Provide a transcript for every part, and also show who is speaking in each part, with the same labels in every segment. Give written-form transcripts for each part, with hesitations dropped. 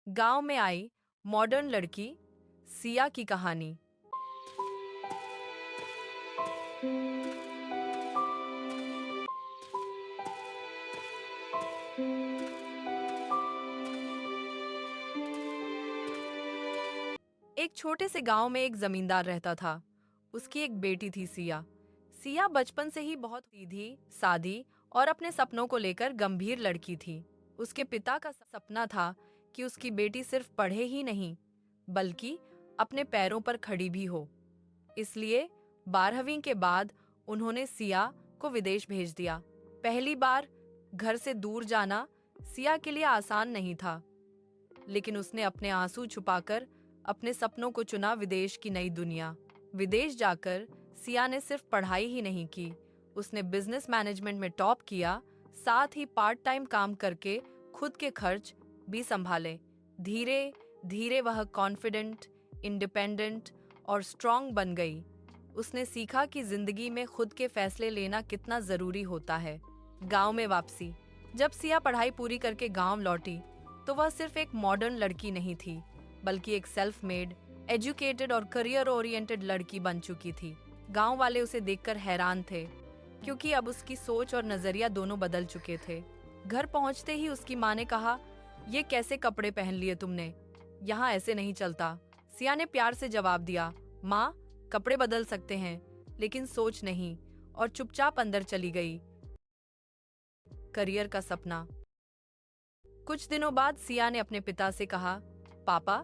Speaker 1: गांव में आई मॉडर्न लड़की सिया की कहानी। एक छोटे से गांव में एक जमींदार रहता था। उसकी एक बेटी थी सिया। सिया बचपन से ही बहुत सीधी, सादी और अपने सपनों को लेकर गंभीर लड़की थी। उसके पिता का सपना था कि उसकी बेटी सिर्फ पढ़े ही नहीं, बल्कि अपने पैरों पर खड़ी भी हो। इसलिए 12वीं के बाद उन्होंने सिया को विदेश भेज दिया। पहली बार घर से दूर जाना सिया के लिए आसान नहीं था, लेकिन उसने अपने आंसू छुपाकर अपने सपनों को चुना। विदेश की नई दुनिया। विदेश जाकर सिया ने सिर्फ पढ़ाई ही नहीं की, उसने बिजनेस मैनेजमेंट में टॉप किया, साथ ही पार्ट टाइम काम करके खुद के खर्च भी संभाले। धीरे धीरे वह कॉन्फिडेंट, इंडिपेंडेंट और स्ट्रांग बन गई। उसने सीखा कि जिंदगी में खुद के फैसले लेना कितना जरूरी होता है। गांव में वापसी। जब सिया पढ़ाई पूरी करके गांव लौटी, तो वह सिर्फ एक मॉडर्न लड़की नहीं थी, बल्कि एक सेल्फ मेड, एजुकेटेड और करियर ओरिएंटेड लड़की बन चुकी थी। गांव वाले उसे देखकर हैरान थे, क्योंकि अब उसकी सोच और नजरिया दोनों बदल चुके थे। घर पहुंचते ही उसकी माँ ने कहा, ये कैसे कपड़े पहन लिए तुमने? यहाँ ऐसे नहीं चलता। सिया ने प्यार से जवाब दिया, माँ, कपड़े बदल सकते हैं, लेकिन सोच नहीं, और चुपचाप अंदर चली गई। करियर का सपना। कुछ दिनों बाद सिया ने अपने पिता से कहा, पापा,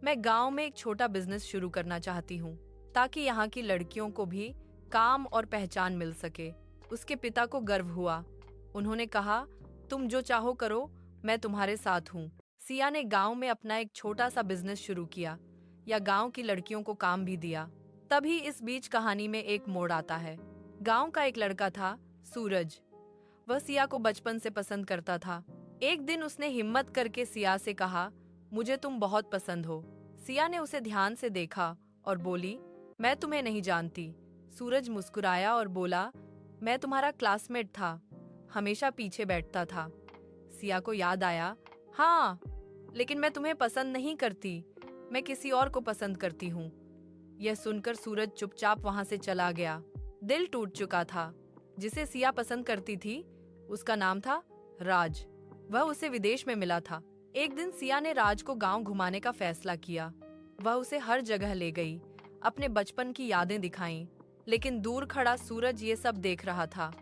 Speaker 1: मैं गांव में एक छोटा बिजनेस शुरू करना चाहती हूँ, ताकि यहाँ की लड़कियों को भी काम और पहचान मिल सके। उसके पिता को गर्व हुआ। उन्होंने कहा, तुम जो चाहो करो, मैं तुम्हारे साथ हूँ। सिया ने गांव में अपना एक छोटा सा बिजनेस शुरू किया, या गांव की लड़कियों को काम भी दिया। तभी इस बीच कहानी में एक मोड़ आता है। गांव का एक लड़का था, सूरज। वह सिया को बचपन से पसंद करता था। एक दिन उसने हिम्मत करके सिया से कहा, मुझे तुम बहुत पसंद हो। सिया ने उसे ध्यान से देखा और बोली, मैं तुम्हें नहीं जानती। सूरज मुस्कुराया और बोला, मैं तुम्हारा क्लासमेट था, हमेशा पीछे बैठता था। सिया को याद आया, हाँ, लेकिन मैं तुम्हें पसंद नहीं करती, मैं किसी और को पसंद करती हूँ। यह सुनकर सूरज चुपचाप वहां से चला गया। दिल टूट चुका था। जिसे सिया पसंद करती थी, उसका नाम था राज। वह उसे विदेश में मिला था। एक दिन सिया ने राज को गांव घुमाने का फैसला किया। वह उसे हर जगह ले गई, अपने बचपन की यादें दिखाईं। लेकिन दूर खड़ा सूरज ये सब देख रहा था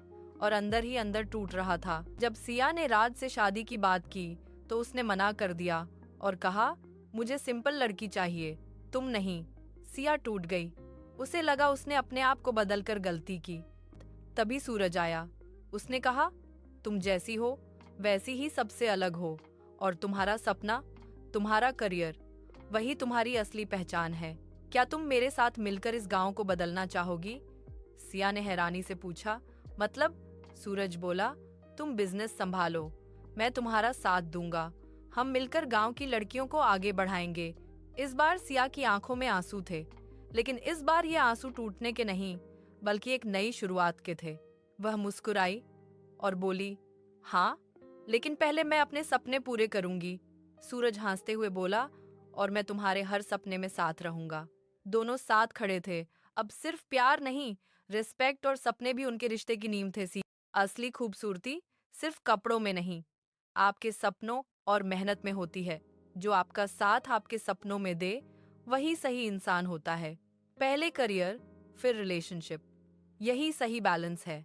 Speaker 1: और अंदर ही अंदर टूट रहा था। जब सिया ने राज से शादी की बात की, तो उसने मना कर दिया और कहा, मुझे सिंपल लड़की चाहिए, तुम नहीं। सिया टूट गई। उसे लगा उसने अपने आप को बदलकर गलती की। तभी सूरज आया। उसने कहा, तुम जैसी हो वैसी ही सबसे अलग हो, और तुम्हारा सपना, तुम्हारा करियर, वही तुम्हारी असली पहचान है। क्या तुम मेरे साथ मिलकर इस गांव को बदलना चाहोगी? सिया ने हैरानी से पूछा, मतलब? सूरज बोला, तुम बिजनेस संभालो, मैं तुम्हारा साथ दूंगा, हम मिलकर गांव की लड़कियों को आगे बढ़ाएंगे। इस बार सिया की आंखों में आंसू थे, लेकिन इस बार ये आंसू टूटने के नहीं, बल्कि एक नई शुरुआत के थे। वह मुस्कुराई और बोली, हाँ, लेकिन पहले मैं अपने सपने पूरे करूंगी। सूरज हंसते हुए बोला, और मैं तुम्हारे हर सपने में साथ रहूंगा। दोनों साथ खड़े थे। अब सिर्फ प्यार नहीं, रिस्पेक्ट और सपने भी उनके रिश्ते की नींव थे। असली खूबसूरती सिर्फ कपड़ों में नहीं, आपके सपनों और मेहनत में होती है। जो आपका साथ आपके सपनों में दे, वही सही इंसान होता है। पहले करियर, फिर रिलेशनशिप, यही सही बैलेंस है।